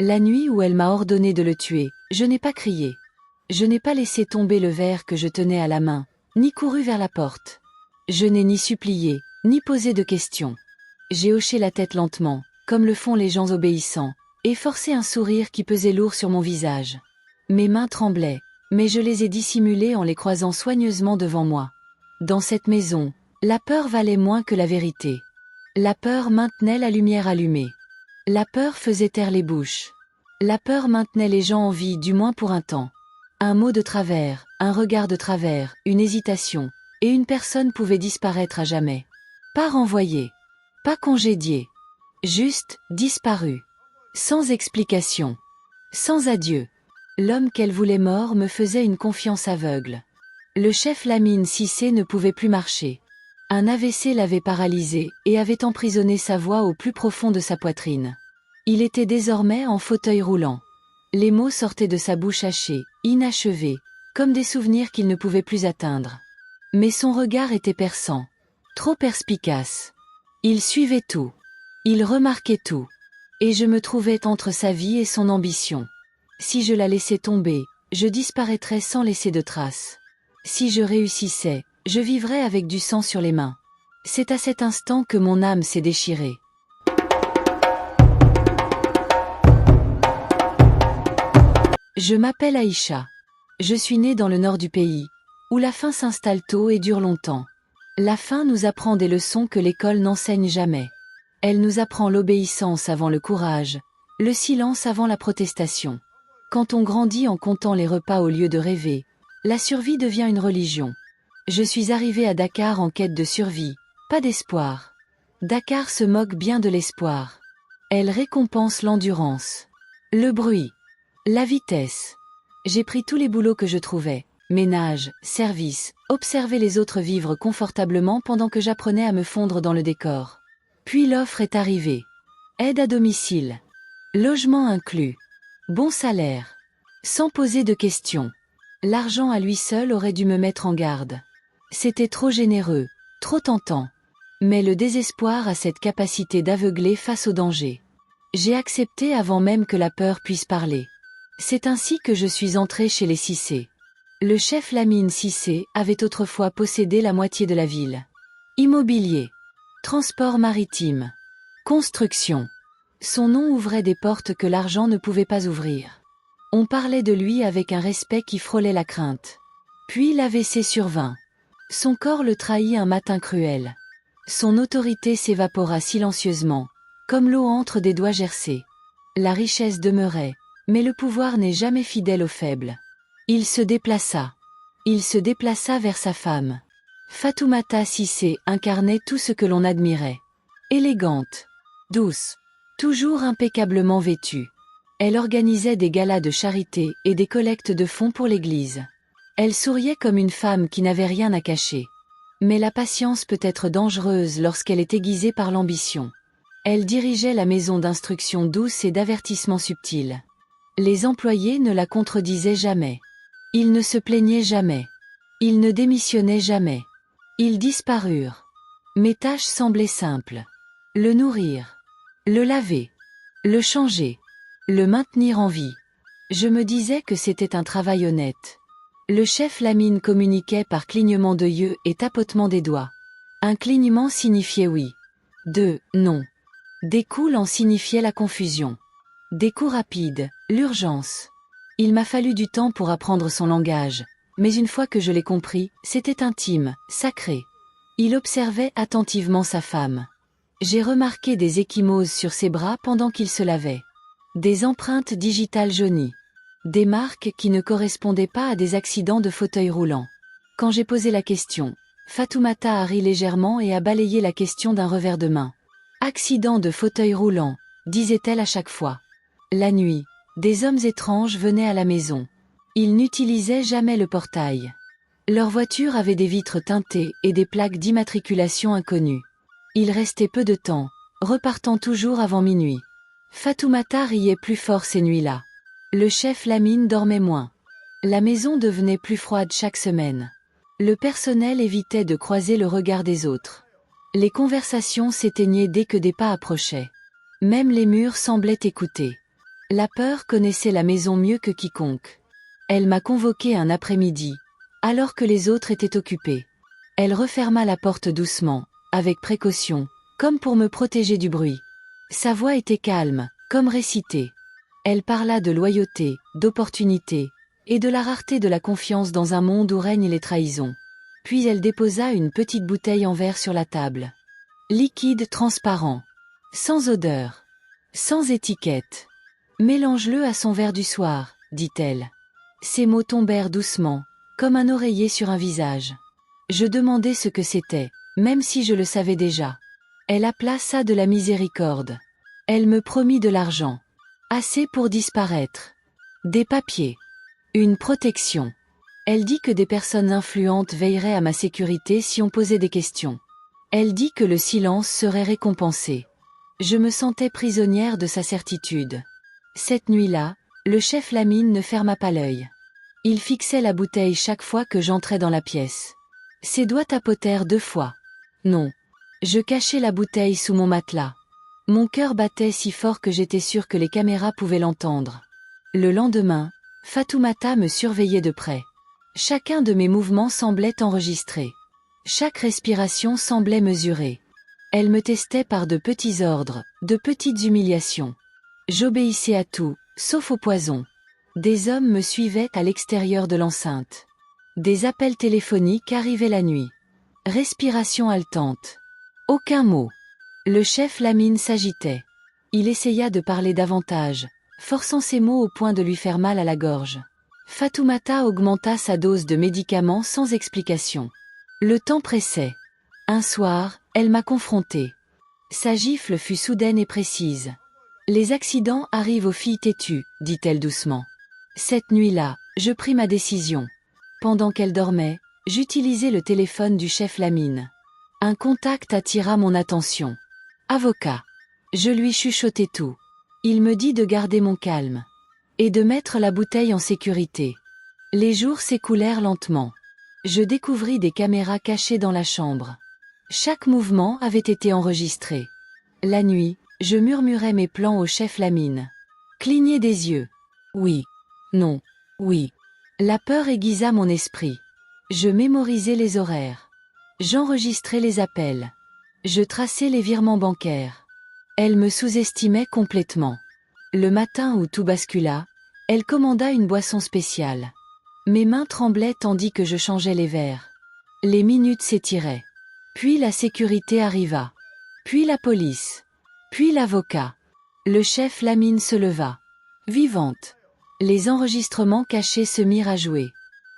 La nuit où elle m'a ordonné de le tuer, je n'ai pas crié. Je n'ai pas laissé tomber le verre que je tenais à la main, ni couru vers la porte. Je n'ai ni supplié, ni posé de questions. J'ai hoché la tête lentement, comme le font les gens obéissants, et forcé un sourire qui pesait lourd sur mon visage. Mes mains tremblaient, mais je les ai dissimulées en les croisant soigneusement devant moi. Dans cette maison, la peur valait moins que la vérité. La peur maintenait la lumière allumée. La peur faisait taire les bouches. La peur maintenait les gens en vie, du moins pour un temps. Un mot de travers, un regard de travers, une hésitation, et une personne pouvait disparaître à jamais. Pas renvoyée, pas congédiée, juste disparue. Sans explication, sans adieu. L'homme qu'elle voulait mort me faisait une confiance aveugle. Le chef Lamine Cissé ne pouvait plus marcher. Un AVC l'avait paralysé et avait emprisonné sa voix au plus profond de sa poitrine. Il était désormais en fauteuil roulant. Les mots sortaient de sa bouche hachée, inachevés, comme des souvenirs qu'il ne pouvait plus atteindre. Mais son regard était perçant, trop perspicace. Il suivait tout. Il remarquait tout. Et je me trouvais entre sa vie et son ambition. Si je la laissais tomber, je disparaîtrais sans laisser de traces. Si je réussissais, je vivrais avec du sang sur les mains. C'est à cet instant que mon âme s'est déchirée. Je m'appelle Aïcha. Je suis née dans le nord du pays, où la faim s'installe tôt et dure longtemps. La faim nous apprend des leçons que l'école n'enseigne jamais. Elle nous apprend l'obéissance avant le courage, le silence avant la protestation. Quand on grandit en comptant les repas au lieu de rêver, la survie devient une religion. Je suis arrivée à Dakar en quête de survie, pas d'espoir. Dakar se moque bien de l'espoir. Elle récompense l'endurance, le bruit, la vitesse. J'ai pris tous les boulots que je trouvais, ménage, service, observer les autres vivre confortablement pendant que j'apprenais à me fondre dans le décor. Puis l'offre est arrivée. Aide à domicile. Logement inclus. Bon salaire. Sans poser de questions. L'argent à lui seul aurait dû me mettre en garde. C'était trop généreux, trop tentant. Mais le désespoir a cette capacité d'aveugler face au danger. J'ai accepté avant même que la peur puisse parler. C'est ainsi que je suis entrée chez les Cissé. Le chef Lamine Cissé avait autrefois possédé la moitié de la ville. Immobilier. Transport maritime. Construction. Son nom ouvrait des portes que l'argent ne pouvait pas ouvrir. On parlait de lui avec un respect qui frôlait la crainte. Puis l'AVC survint. Son corps le trahit un matin cruel. Son autorité s'évapora silencieusement, comme l'eau entre des doigts gercés. La richesse demeurait, mais le pouvoir n'est jamais fidèle aux faibles. Il se déplaça. Il se déplaça vers sa femme. Fatoumata Cissé incarnait tout ce que l'on admirait. Élégante, douce, toujours impeccablement vêtue. Elle organisait des galas de charité et des collectes de fonds pour l'église. Elle souriait comme une femme qui n'avait rien à cacher. Mais la patience peut être dangereuse lorsqu'elle est aiguisée par l'ambition. Elle dirigeait la maison d'instruction douce et d'avertissement subtil. Les employés ne la contredisaient jamais. Ils ne se plaignaient jamais. Ils ne démissionnaient jamais. Ils disparurent. Mes tâches semblaient simples. Le nourrir. Le laver. Le changer. Le maintenir en vie. Je me disais que c'était un travail honnête. Le chef Lamine communiquait par clignement de yeux et tapotement des doigts. Un clignement signifiait oui. Deux, non. Des coups en signifiaient la confusion. Des coups rapides, l'urgence. Il m'a fallu du temps pour apprendre son langage, mais une fois que je l'ai compris, c'était intime, sacré. Il observait attentivement sa femme. J'ai remarqué des ecchymoses sur ses bras pendant qu'il se lavait. Des empreintes digitales jaunies. Des marques qui ne correspondaient pas à des accidents de fauteuil roulant. Quand j'ai posé la question, Fatoumata a ri légèrement et a balayé la question d'un revers de main. Accident de fauteuil roulant, disait-elle à chaque fois. La nuit, des hommes étranges venaient à la maison. Ils n'utilisaient jamais le portail. Leur voiture avait des vitres teintées et des plaques d'immatriculation inconnues. Ils restaient peu de temps, repartant toujours avant minuit. Fatoumata riait plus fort ces nuits-là. Le chef Lamine dormait moins. La maison devenait plus froide chaque semaine. Le personnel évitait de croiser le regard des autres. Les conversations s'éteignaient dès que des pas approchaient. Même les murs semblaient écouter. La peur connaissait la maison mieux que quiconque. Elle m'a convoqué un après-midi, alors que les autres étaient occupés. Elle referma la porte doucement, avec précaution, comme pour me protéger du bruit. Sa voix était calme, comme récitée. Elle parla de loyauté, d'opportunité, et de la rareté de la confiance dans un monde où règnent les trahisons. Puis elle déposa une petite bouteille en verre sur la table. Liquide transparent. Sans odeur. Sans étiquette. Mélange-le à son verre du soir, dit-elle. Ces mots tombèrent doucement, comme un oreiller sur un visage. Je demandai ce que c'était, même si je le savais déjà. Elle appela ça de la miséricorde. Elle me promit de l'argent. Assez pour disparaître. Des papiers. Une protection. Elle dit que des personnes influentes veilleraient à ma sécurité si on posait des questions. Elle dit que le silence serait récompensé. Je me sentais prisonnière de sa certitude. Cette nuit-là, le chef Lamine ne ferma pas l'œil. Il fixait la bouteille chaque fois que j'entrais dans la pièce. Ses doigts tapotèrent 2 fois. Non. Je cachai la bouteille sous mon matelas. Mon cœur battait si fort que j'étais sûre que les caméras pouvaient l'entendre. Le lendemain, Fatoumata me surveillait de près. Chacun de mes mouvements semblait enregistré. Chaque respiration semblait mesurée. Elle me testait par de petits ordres, de petites humiliations. J'obéissais à tout, sauf au poison. Des hommes me suivaient à l'extérieur de l'enceinte. Des appels téléphoniques arrivaient la nuit. Respiration haletante. Aucun mot. Le chef Lamine s'agitait. Il essaya de parler davantage, forçant ses mots au point de lui faire mal à la gorge. Fatoumata augmenta sa dose de médicaments sans explication. Le temps pressait. Un soir, elle m'a confrontée. Sa gifle fut soudaine et précise. Les accidents arrivent aux filles têtues, dit-elle doucement. Cette nuit-là, je pris ma décision. Pendant qu'elle dormait, j'utilisai le téléphone du chef Lamine. Un contact attira mon attention. Avocat. Je lui chuchotai tout. Il me dit de garder mon calme. Et de mettre la bouteille en sécurité. Les jours s'écoulèrent lentement. Je découvris des caméras cachées dans la chambre. Chaque mouvement avait été enregistré. La nuit, je murmurais mes plans au chef Lamine. Clignai des yeux. Oui. Non. Oui. La peur aiguisa mon esprit. Je mémorisais les horaires. J'enregistrais les appels. Je traçais les virements bancaires. Elle me sous-estimait complètement. Le matin où tout bascula, elle commanda une boisson spéciale. Mes mains tremblaient tandis que je changeais les verres. Les minutes s'étiraient. Puis la sécurité arriva. Puis la police. Puis l'avocat. Le chef Lamine se leva. Vivante. Les enregistrements cachés se mirent à jouer.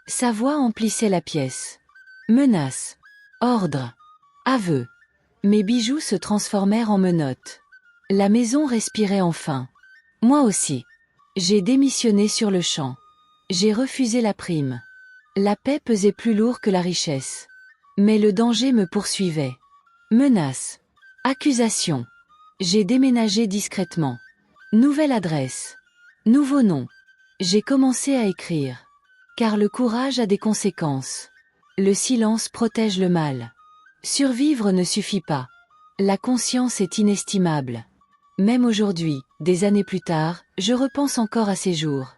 Sa voix emplissait la pièce. Menaces. Ordres. Aveux. Mes bijoux se transformèrent en menottes. La maison respirait enfin. Moi aussi. J'ai démissionné sur le champ. J'ai refusé la prime. La paix pesait plus lourd que la richesse. Mais le danger me poursuivait. Menaces. Accusations. J'ai déménagé discrètement. Nouvelle adresse. Nouveau nom. J'ai commencé à écrire. Car le courage a des conséquences. Le silence protège le mal. Survivre ne suffit pas. La conscience est inestimable. Même aujourd'hui, des années plus tard, je repense encore à ces jours.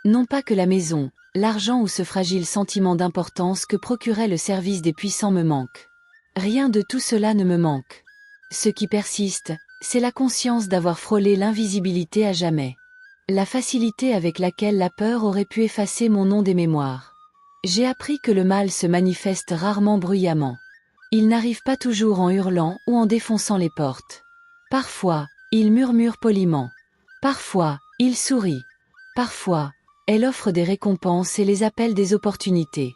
Non pas que la maison, l'argent ou ce fragile sentiment d'importance que procurait le service des puissants me manque. Rien de tout cela ne me manque. Ce qui persiste, c'est la conscience d'avoir frôlé l'invisibilité à jamais. La facilité avec laquelle la peur aurait pu effacer mon nom des mémoires. J'ai appris que le mal se manifeste rarement bruyamment. Il n'arrive pas toujours en hurlant ou en défonçant les portes. Parfois, il murmure poliment. Parfois, il sourit. Parfois, elle offre des récompenses et les appelle des opportunités.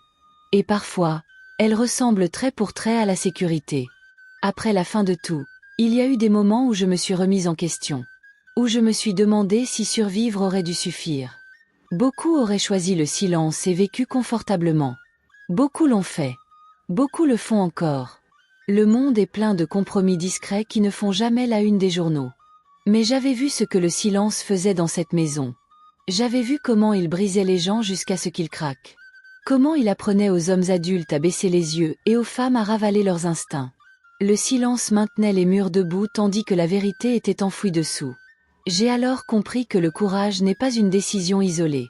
Et parfois, elle ressemble trait pour trait à la sécurité. Après la fin de tout, il y a eu des moments où je me suis remise en question. Où je me suis demandé si survivre aurait dû suffire. Beaucoup auraient choisi le silence et vécu confortablement. Beaucoup l'ont fait. Beaucoup le font encore. Le monde est plein de compromis discrets qui ne font jamais la une des journaux. Mais j'avais vu ce que le silence faisait dans cette maison. J'avais vu comment il brisait les gens jusqu'à ce qu'ils craquent. Comment il apprenait aux hommes adultes à baisser les yeux et aux femmes à ravaler leurs instincts. Le silence maintenait les murs debout tandis que la vérité était enfouie dessous. J'ai alors compris que le courage n'est pas une décision isolée.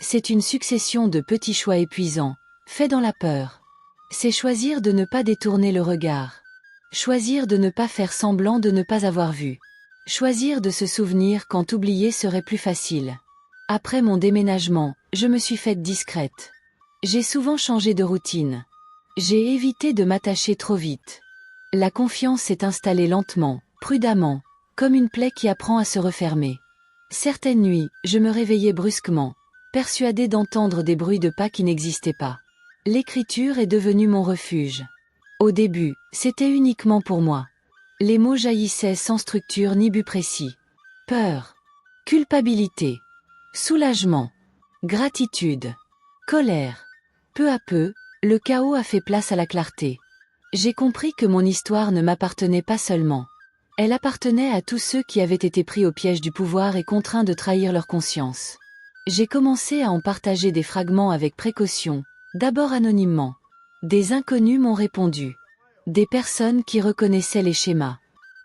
C'est une succession de petits choix épuisants, faits dans la peur. C'est choisir de ne pas détourner le regard. Choisir de ne pas faire semblant de ne pas avoir vu. Choisir de se souvenir quand oublier serait plus facile. Après mon déménagement, je me suis faite discrète. J'ai souvent changé de routine. J'ai évité de m'attacher trop vite. La confiance s'est installée lentement, prudemment, comme une plaie qui apprend à se refermer. Certaines nuits, je me réveillais brusquement, persuadée d'entendre des bruits de pas qui n'existaient pas. L'écriture est devenue mon refuge. Au début, c'était uniquement pour moi. Les mots jaillissaient sans structure ni but précis. Peur, culpabilité, soulagement, gratitude, colère. Peu à peu, le chaos a fait place à la clarté. J'ai compris que mon histoire ne m'appartenait pas seulement. Elle appartenait à tous ceux qui avaient été pris au piège du pouvoir et contraints de trahir leur conscience. J'ai commencé à en partager des fragments avec précaution, d'abord anonymement. Des inconnus m'ont répondu. Des personnes qui reconnaissaient les schémas.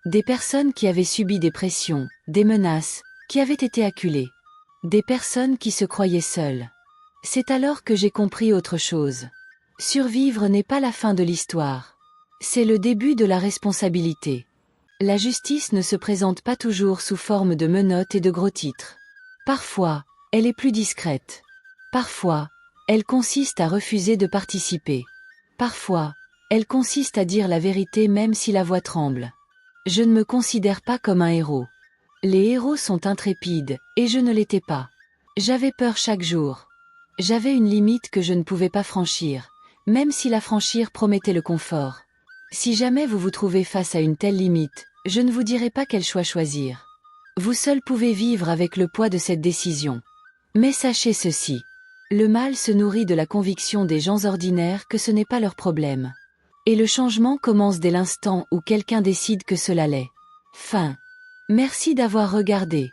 Des personnes qui avaient subi des pressions, des menaces, qui avaient été acculées. Des personnes qui se croyaient seules. C'est alors que j'ai compris autre chose. Survivre n'est pas la fin de l'histoire. C'est le début de la responsabilité. La justice ne se présente pas toujours sous forme de menottes et de gros titres. Parfois, elle est plus discrète. Parfois, elle consiste à refuser de participer. Parfois, elle consiste à dire la vérité même si la voix tremble. Je ne me considère pas comme un héros. Les héros sont intrépides, et je ne l'étais pas. J'avais peur chaque jour. J'avais une limite que je ne pouvais pas franchir, même si la franchir promettait le confort. Si jamais vous vous trouvez face à une telle limite, je ne vous dirai pas quel choix choisir. Vous seul pouvez vivre avec le poids de cette décision. Mais sachez ceci. Le mal se nourrit de la conviction des gens ordinaires que ce n'est pas leur problème. Et le changement commence dès l'instant où quelqu'un décide que cela l'est. Fin. Merci d'avoir regardé.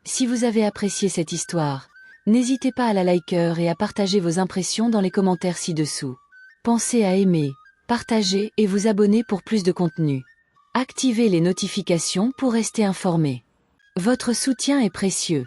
Si vous avez apprécié cette histoire, n'hésitez pas à la liker et à partager vos impressions dans les commentaires ci-dessous. Pensez à aimer, partager et vous abonner pour plus de contenu. Activez les notifications pour rester informé. Votre soutien est précieux.